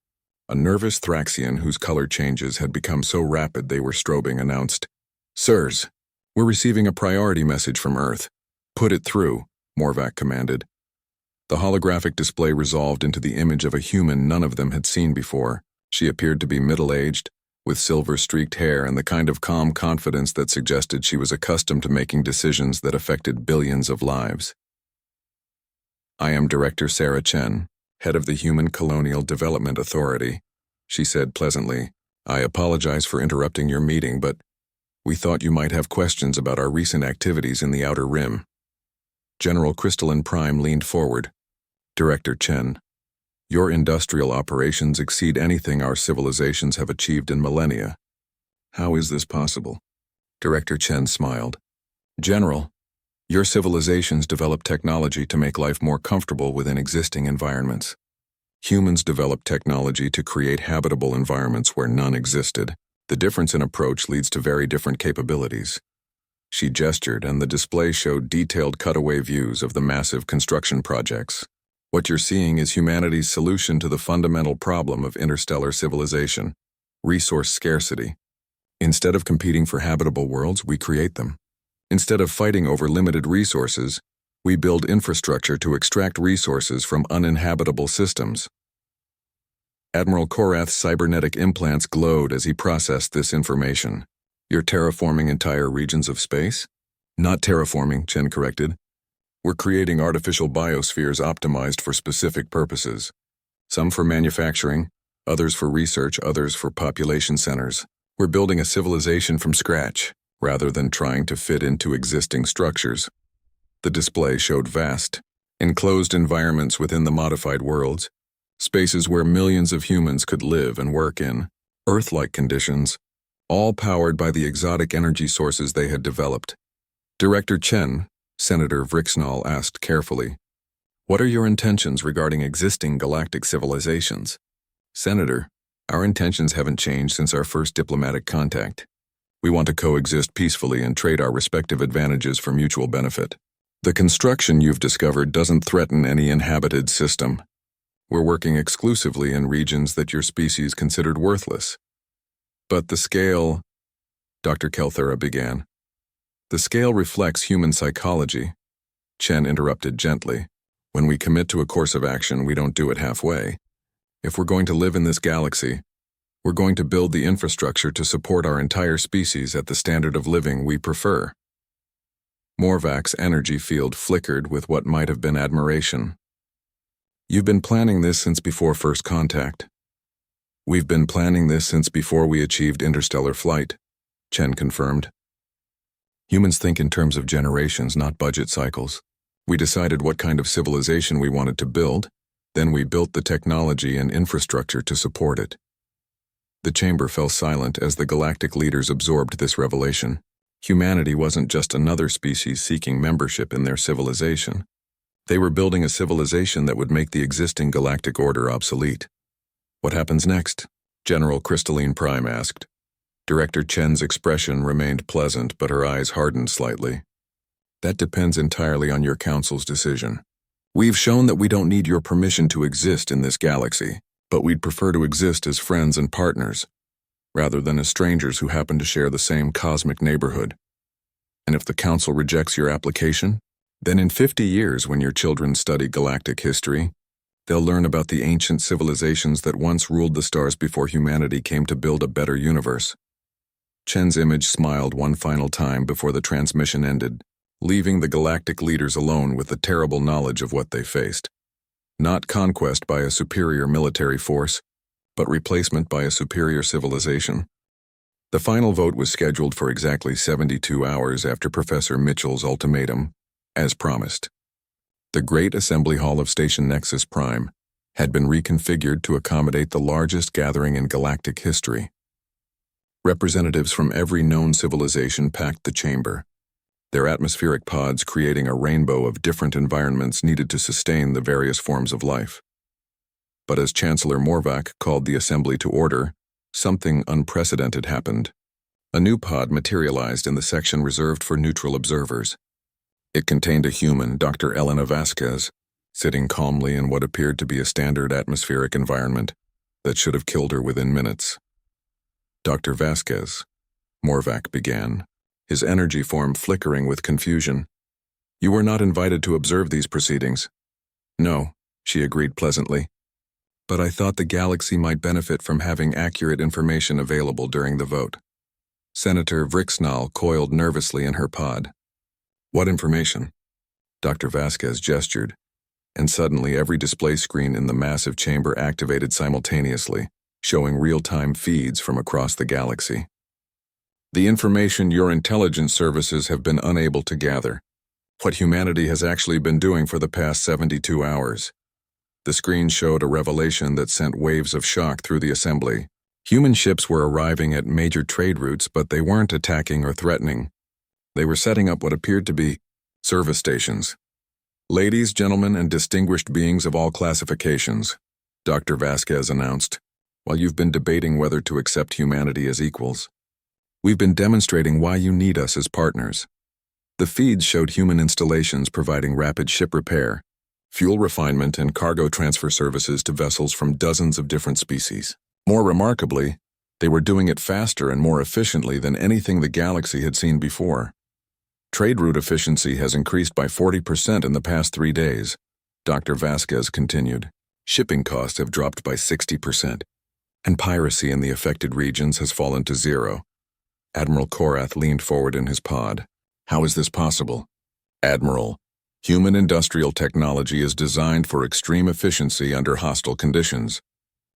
a nervous Thraxian whose color changes had become so rapid they were strobing, announced, "Sirs, we're receiving a priority message from Earth." "Put it through," Morvac commanded. The holographic display resolved into the image of a human none of them had seen before. She appeared to be middle-aged, with silver-streaked hair and the kind of calm confidence that suggested she was accustomed to making decisions that affected billions of lives. "I am Director Sarah Chen, head of the Human Colonial Development Authority," she said pleasantly. "I apologize for interrupting your meeting, but we thought you might have questions about our recent activities in the Outer Rim." General Crystalline Prime leaned forward. "Director Chen, your industrial operations exceed anything our civilizations have achieved in millennia. How is this possible?" Director Chen smiled. "General, your civilizations developed technology to make life more comfortable within existing environments. Humans developed technology to create habitable environments where none existed. The difference in approach leads to very different capabilities." She gestured, and the display showed detailed cutaway views of the massive construction projects. "What you're seeing is humanity's solution to the fundamental problem of interstellar civilization: resource scarcity. Instead of competing for habitable worlds, we create them. Instead of fighting over limited resources, we build infrastructure to extract resources from uninhabitable systems." Admiral Korath's cybernetic implants glowed as he processed this information. "You're terraforming entire regions of space?" "Not terraforming," Chen corrected. "We're creating artificial biospheres optimized for specific purposes. Some for manufacturing, others for research, others for population centers. We're building a civilization from scratch, rather than trying to fit into existing structures." The display showed vast, enclosed environments within the modified worlds, spaces where millions of humans could live and work in, Earth-like conditions, all powered by the exotic energy sources they had developed. "Director Chen," Senator Vrixnall asked carefully, "what are your intentions regarding existing galactic civilizations?" "Senator, our intentions haven't changed since our first diplomatic contact. We want to coexist peacefully and trade our respective advantages for mutual benefit. The construction you've discovered doesn't threaten any inhabited system. We're working exclusively in regions that your species considered worthless. But the scale, Dr. Kelthera began. The scale reflects human psychology, Chen interrupted gently. When we commit to a course of action, we don't do it halfway. If we're going to live in this galaxy, we're going to build the infrastructure to support our entire species at the standard of living we prefer. Morvac's energy field flickered with what might have been admiration. You've been planning this since before first contact. We've been planning this since before we achieved interstellar flight, Chen confirmed. Humans think in terms of generations, not budget cycles. We decided what kind of civilization we wanted to build, then we built the technology and infrastructure to support it. The chamber fell silent as the galactic leaders absorbed this revelation. Humanity wasn't just another species seeking membership in their civilization. They were building a civilization that would make the existing galactic order obsolete. What happens next? General Crystalline Prime asked. Director Chen's expression remained pleasant, but her eyes hardened slightly. That depends entirely on your council's decision. We've shown that we don't need your permission to exist in this galaxy, but we'd prefer to exist as friends and partners, rather than as strangers who happen to share the same cosmic neighborhood. And if the council rejects your application, then in 50 years, when your children study galactic history, they'll learn about the ancient civilizations that once ruled the stars before humanity came to build a better universe. Chen's image smiled one final time before the transmission ended, leaving the galactic leaders alone with the terrible knowledge of what they faced. Not conquest by a superior military force, but replacement by a superior civilization. The final vote was scheduled for exactly 72 hours after Professor Mitchell's ultimatum, as promised. The Great Assembly Hall of Station Nexus Prime had been reconfigured to accommodate the largest gathering in galactic history. Representatives from every known civilization packed the chamber, their atmospheric pods creating a rainbow of different environments needed to sustain the various forms of life. But as Chancellor Morvac called the assembly to order, something unprecedented happened. A new pod materialized in the section reserved for neutral observers. It contained a human, Dr. Elena Vasquez, sitting calmly in what appeared to be a standard atmospheric environment that should have killed her within minutes. Dr. Vasquez, Morvac began, his energy form flickering with confusion. You were not invited to observe these proceedings. No, she agreed pleasantly. But I thought the galaxy might benefit from having accurate information available during the vote. Senator Vrixnal coiled nervously in her pod. What information? Dr. Vasquez gestured, and suddenly every display screen in the massive chamber activated simultaneously, showing real-time feeds from across the galaxy. The information your intelligence services have been unable to gather. What humanity has actually been doing for the past 72 hours. The screen showed a revelation that sent waves of shock through the assembly. Human ships were arriving at major trade routes, but they weren't attacking or threatening. They were setting up what appeared to be service stations. Ladies, gentlemen, and distinguished beings of all classifications, Dr. Vasquez announced, while you've been debating whether to accept humanity as equals. We've been demonstrating why you need us as partners. The feeds showed human installations providing rapid ship repair, fuel refinement, and cargo transfer services to vessels from dozens of different species. More remarkably, they were doing it faster and more efficiently than anything the galaxy had seen before. Trade route efficiency has increased by 40% in the past 3 days, Dr. Vasquez continued. Shipping costs have dropped by 60%, and piracy in the affected regions has fallen to zero. Admiral Korath leaned forward in his pod. How is this possible? Admiral, human industrial technology is designed for extreme efficiency under hostile conditions.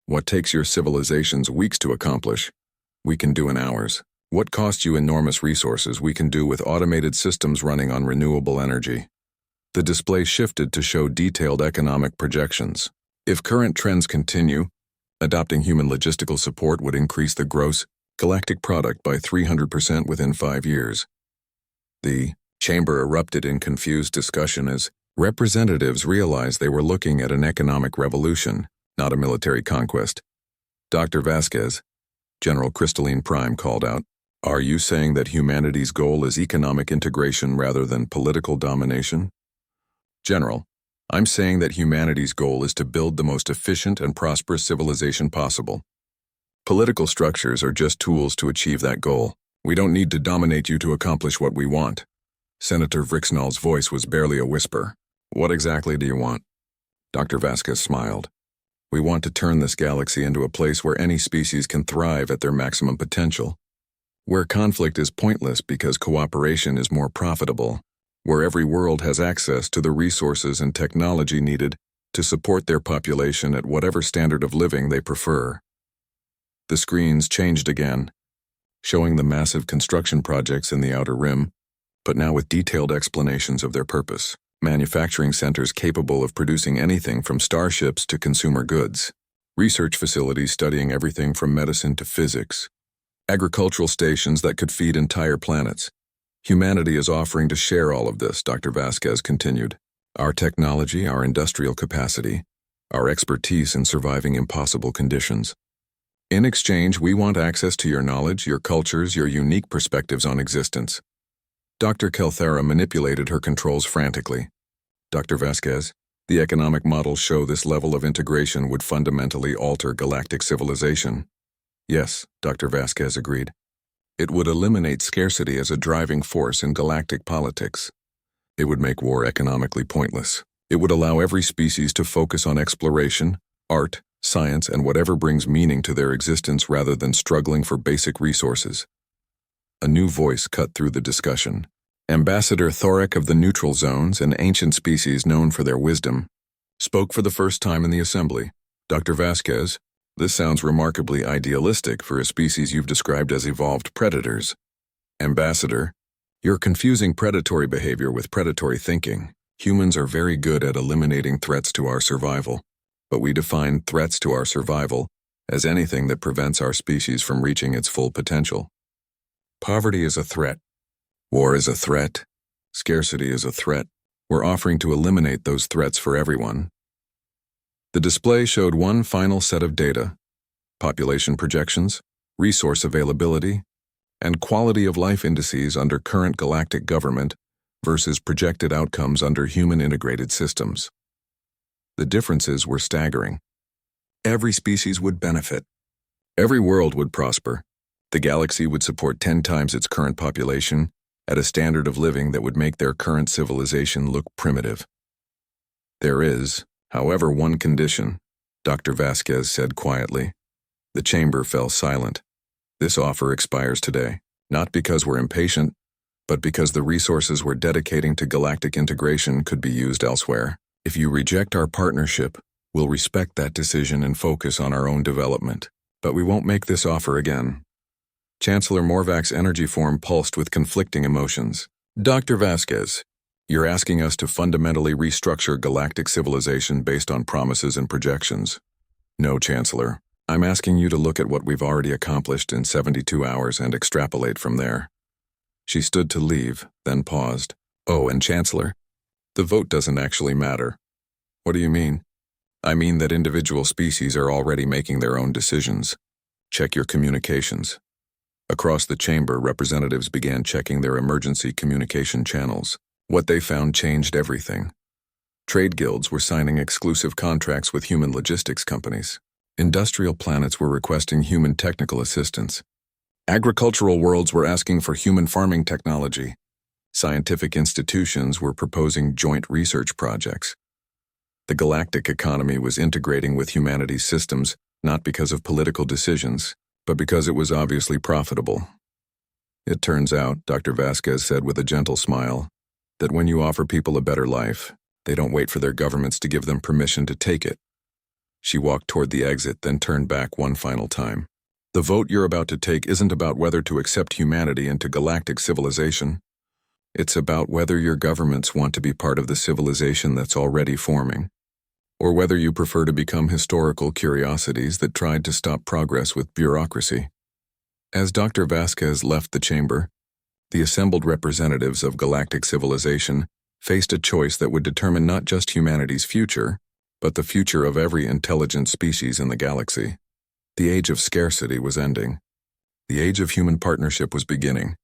What takes your civilizations weeks to accomplish, we can do in hours. What costs you enormous resources, we can do with automated systems running on renewable energy. The display shifted to show detailed economic projections. If current trends continue, adopting human logistical support would increase the gross galactic product by 300% within 5 years. The chamber erupted in confused discussion as representatives realized they were looking at an economic revolution, not a military conquest. Dr. Vasquez, General Crystalline Prime called out, Are you saying that humanity's goal is economic integration rather than political domination? General, I'm saying that humanity's goal is to build the most efficient and prosperous civilization possible. Political structures are just tools to achieve that goal. We don't need to dominate you to accomplish what we want. Senator Vrixnall's voice was barely a whisper. What exactly do you want? Dr. Vasquez smiled. We want to turn this galaxy into a place where any species can thrive at their maximum potential. Where conflict is pointless because cooperation is more profitable. Where every world has access to the resources and technology needed to support their population at whatever standard of living they prefer. The screens changed again, showing the massive construction projects in the Outer Rim, but now with detailed explanations of their purpose. Manufacturing centers capable of producing anything from starships to consumer goods. Research facilities studying everything from medicine to physics. Agricultural stations that could feed entire planets. Humanity is offering to share all of this, Dr. Vasquez continued. Our technology, our industrial capacity, our expertise in surviving impossible conditions. In exchange, we want access to your knowledge, your cultures, your unique perspectives on existence. Dr. Kelthera manipulated her controls frantically. Dr. Vasquez, the economic models show this level of integration would fundamentally alter galactic civilization. Yes, Dr. Vasquez agreed. It would eliminate scarcity as a driving force in galactic politics. It would make war economically pointless. It would allow every species to focus on exploration, art, science, and whatever brings meaning to their existence rather than struggling for basic resources. A new voice cut through the discussion. Ambassador Thoric of the Neutral Zones, an ancient species known for their wisdom, spoke for the first time in the assembly. Dr. Vasquez, this sounds remarkably idealistic for a species you've described as evolved predators. Ambassador, you're confusing predatory behavior with predatory thinking. Humans are very good at eliminating threats to our survival, but we define threats to our survival as anything that prevents our species from reaching its full potential. Poverty is a threat. War is a threat. Scarcity is a threat. We're offering to eliminate those threats for everyone. The display showed one final set of data: population projections, resource availability, and quality of life indices under current galactic government versus projected outcomes under human integrated systems. The differences were staggering. Every species would benefit. Every world would prosper. The galaxy would support 10 times its current population at a standard of living that would make their current civilization look primitive. There is, however, one condition, Dr. Vasquez said quietly. The chamber fell silent. This offer expires today, not because we're impatient, but because the resources we're dedicating to galactic integration could be used elsewhere. If you reject our partnership, we'll respect that decision and focus on our own development. But we won't make this offer again. Chancellor Morvac's energy form pulsed with conflicting emotions. Dr. Vasquez, you're asking us to fundamentally restructure galactic civilization based on promises and projections. No, Chancellor. I'm asking you to look at what we've already accomplished in 72 hours and extrapolate from there. She stood to leave, then paused. Oh, and Chancellor, the vote doesn't actually matter. What do you mean? I mean that individual species are already making their own decisions. Check your communications. Across the chamber, representatives began checking their emergency communication channels. What they found changed everything. Trade guilds were signing exclusive contracts with human logistics companies. Industrial planets were requesting human technical assistance. Agricultural worlds were asking for human farming technology. Scientific institutions were proposing joint research projects. The galactic economy was integrating with humanity's systems, not because of political decisions, but because it was obviously profitable. It turns out, Dr. Vasquez said with a gentle smile, that when you offer people a better life, they don't wait for their governments to give them permission to take it. She walked toward the exit, then turned back one final time. The vote you're about to take isn't about whether to accept humanity into galactic civilization. It's about whether your governments want to be part of the civilization that's already forming, or whether you prefer to become historical curiosities that tried to stop progress with bureaucracy. As Dr. Vasquez left the chamber, the assembled representatives of galactic civilization faced a choice that would determine not just humanity's future, but the future of every intelligent species in the galaxy. The age of scarcity was ending. The age of human partnership was beginning.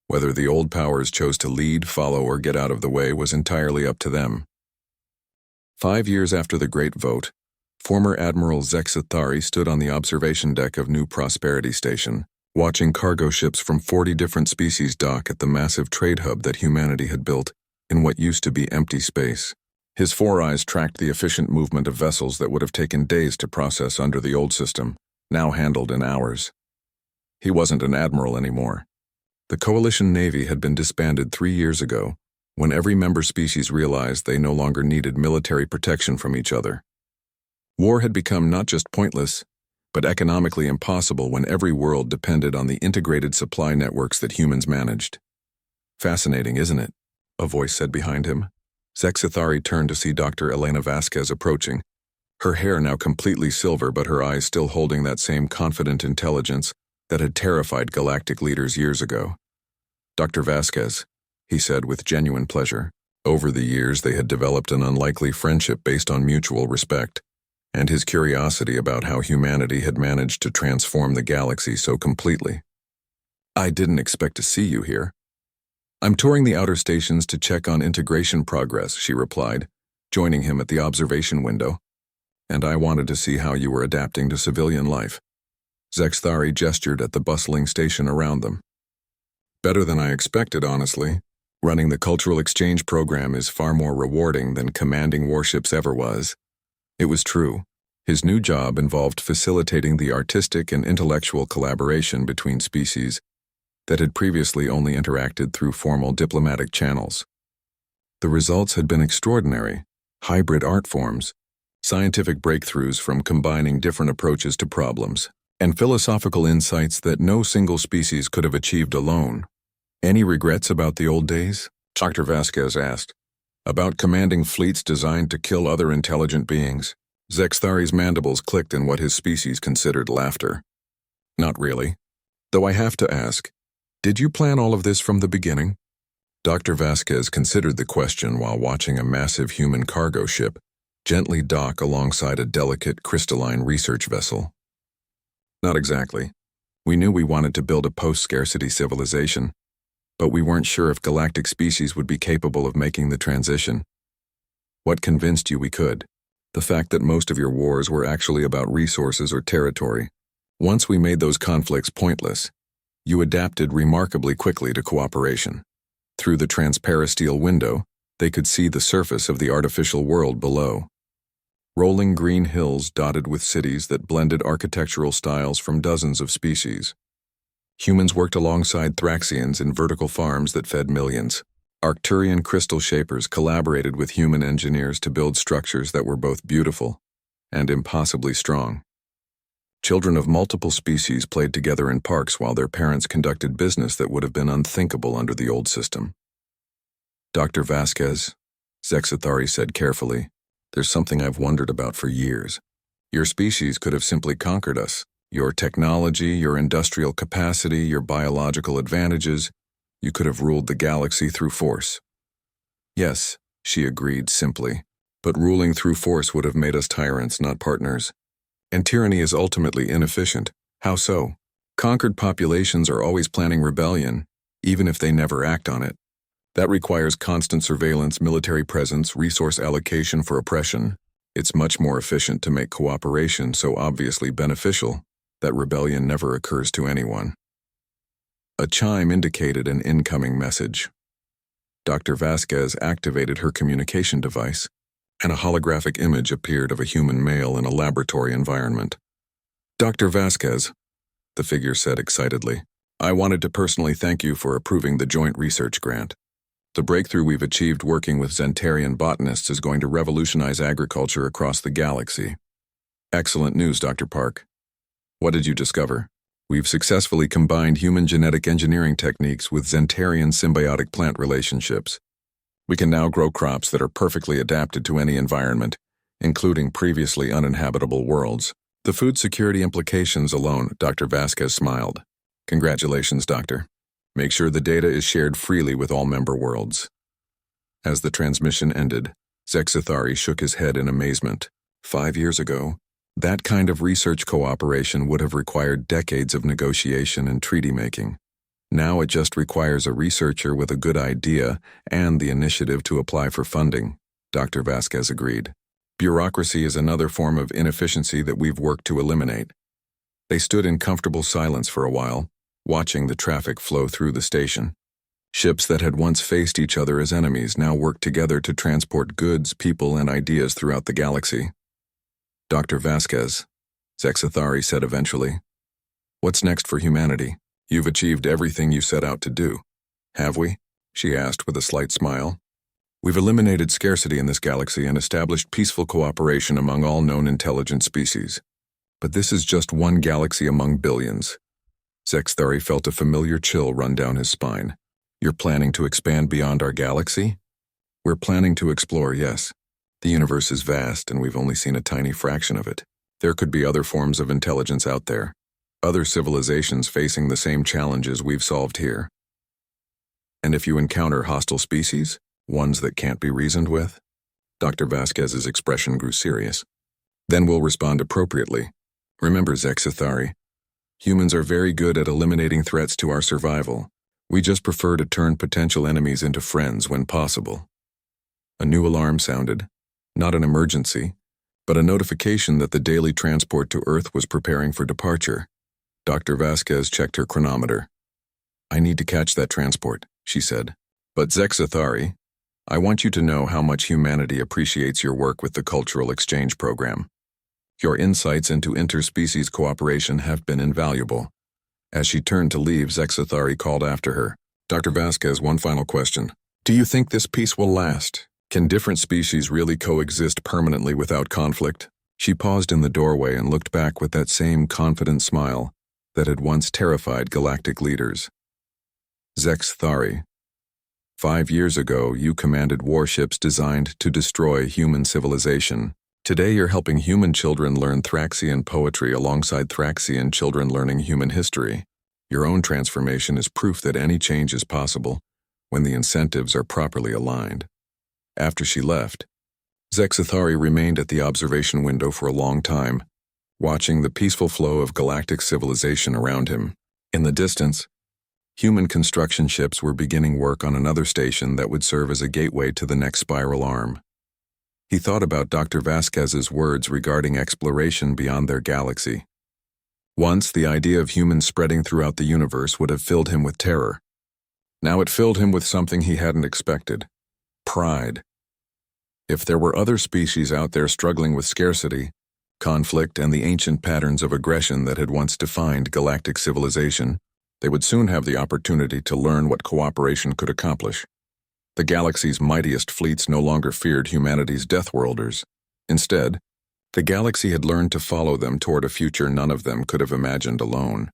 Whether the old powers chose to lead, follow, or get out of the way was entirely up to them. 5 years after the Great Vote, former Admiral Zexathari stood on the observation deck of New Prosperity Station, watching cargo ships from 40 different species dock at the massive trade hub that humanity had built in what used to be empty space. His 4 eyes tracked the efficient movement of vessels that would have taken days to process under the old system, now handled in hours. He wasn't an admiral anymore. The Coalition Navy had been disbanded 3 years ago, when every member species realized they no longer needed military protection from each other. War had become not just pointless, but economically impossible when every world depended on the integrated supply networks that humans managed. Fascinating, isn't it? A voice said behind him. Zexathari turned to see Dr. Elena Vasquez approaching, her hair now completely silver but her eyes still holding that same confident intelligence that had terrified galactic leaders years ago. Dr. Vasquez, he said with genuine pleasure. Over the years they had developed an unlikely friendship based on mutual respect, and his curiosity about how humanity had managed to transform the galaxy so completely. I didn't expect to see you here. I'm touring the outer stations to check on integration progress, she replied, joining him at the observation window. And I wanted to see how you were adapting to civilian life. Zexathari gestured at the bustling station around them. Better than I expected, honestly. Running the cultural exchange program is far more rewarding than commanding warships ever was. It was true. His new job involved facilitating the artistic and intellectual collaboration between species that had previously only interacted through formal diplomatic channels. The results had been extraordinary: hybrid art forms, scientific breakthroughs from combining different approaches to problems, and philosophical insights that no single species could have achieved alone. Any regrets about the old days? Dr. Vasquez asked. About commanding fleets designed to kill other intelligent beings. Zexathari's mandibles clicked in what his species considered laughter. Not really. Though I have to ask, did you plan all of this from the beginning? Dr. Vasquez considered the question while watching a massive human cargo ship gently dock alongside a delicate crystalline research vessel. Not exactly. We knew we wanted to build a post-scarcity civilization, but we weren't sure if galactic species would be capable of making the transition. What convinced you we could? The fact that most of your wars were actually about resources or territory. Once we made those conflicts pointless, you adapted remarkably quickly to cooperation. Through the transparasteel window, they could see the surface of the artificial world below. Rolling green hills dotted with cities that blended architectural styles from dozens of species. Humans worked alongside Thraxians in vertical farms that fed millions. Arcturian crystal shapers collaborated with human engineers to build structures that were both beautiful and impossibly strong. Children of multiple species played together in parks while their parents conducted business that would have been unthinkable under the old system. Dr. Vasquez, Zexathari said carefully, there's something I've wondered about for years. Your species could have simply conquered us. Your technology, your industrial capacity, your biological advantages, you could have ruled the galaxy through force. Yes, she agreed simply, but ruling through force would have made us tyrants, not partners. And tyranny is ultimately inefficient. How so? Conquered populations are always planning rebellion, even if they never act on it. That requires constant surveillance, military presence, resource allocation for oppression. It's much more efficient to make cooperation so obviously beneficial that rebellion never occurs to anyone. A chime indicated an incoming message. Dr. Vasquez activated her communication device, and a holographic image appeared of a human male in a laboratory environment. Dr. Vasquez, the figure said excitedly, I wanted to personally thank you for approving the joint research grant. The breakthrough we've achieved working with Zentarian botanists is going to revolutionize agriculture across the galaxy. Excellent news, Dr. Park. What did you discover? We've successfully combined human genetic engineering techniques with Zentarian symbiotic plant relationships. We can now grow crops that are perfectly adapted to any environment, including previously uninhabitable worlds. The food security implications alone, Dr. Vasquez smiled. Congratulations, Doctor. Make sure the data is shared freely with all member worlds. As the transmission ended, Zexathari shook his head in amazement. 5 years ago, That kind of research cooperation would have required decades of negotiation and treaty-making. Now it just requires a researcher with a good idea and the initiative to apply for funding, Dr. Vasquez agreed. Bureaucracy is another form of inefficiency that we've worked to eliminate. They stood in comfortable silence for a while, watching the traffic flow through the station. Ships that had once faced each other as enemies now worked together to transport goods, people, and ideas throughout the galaxy. Dr. Vasquez, Zexathari said eventually, "What's next for humanity? You've achieved everything you set out to do. Have we?" she asked with a slight smile. "We've eliminated scarcity in this galaxy and established peaceful cooperation among all known intelligent species. But this is just one galaxy among billions." Zexathari felt a familiar chill run down his spine. "You're planning to expand beyond our galaxy?" "We're planning to explore, yes. The universe is vast and we've only seen a tiny fraction of it. There could be other forms of intelligence out there. Other civilizations facing the same challenges we've solved here. And if you encounter hostile species, ones that can't be reasoned with?" Dr. Vasquez's expression grew serious. "Then we'll respond appropriately. Remember, Zexathari, humans are very good at eliminating threats to our survival. We just prefer to turn potential enemies into friends when possible." A new alarm sounded. Not an emergency, but a notification that the daily transport to Earth was preparing for departure. Dr. Vasquez checked her chronometer. "I need to catch that transport," she said. "But Zexathari, I want you to know how much humanity appreciates your work with the Cultural Exchange Program. Your insights into interspecies cooperation have been invaluable." As she turned to leave, Zexathari called after her. "Dr. Vasquez, one final question. Do you think this peace will last? Can different species really coexist permanently without conflict?" She paused in the doorway and looked back with that same confident smile that had once terrified galactic leaders. "Zexathari, 5 years ago you commanded warships designed to destroy human civilization. Today you're helping human children learn Thraxian poetry alongside Thraxian children learning human history. Your own transformation is proof that any change is possible when the incentives are properly aligned." After she left, Zexathari remained at the observation window for a long time, watching the peaceful flow of galactic civilization around him. In the distance, human construction ships were beginning work on another station that would serve as a gateway to the next spiral arm. He thought about Dr. Vasquez's words regarding exploration beyond their galaxy. Once, the idea of humans spreading throughout the universe would have filled him with terror. Now it filled him with something he hadn't expected: pride. If there were other species out there struggling with scarcity, conflict, and the ancient patterns of aggression that had once defined galactic civilization, they would soon have the opportunity to learn what cooperation could accomplish. The galaxy's mightiest fleets no longer feared humanity's Deathworlders. Instead, the galaxy had learned to follow them toward a future none of them could have imagined alone.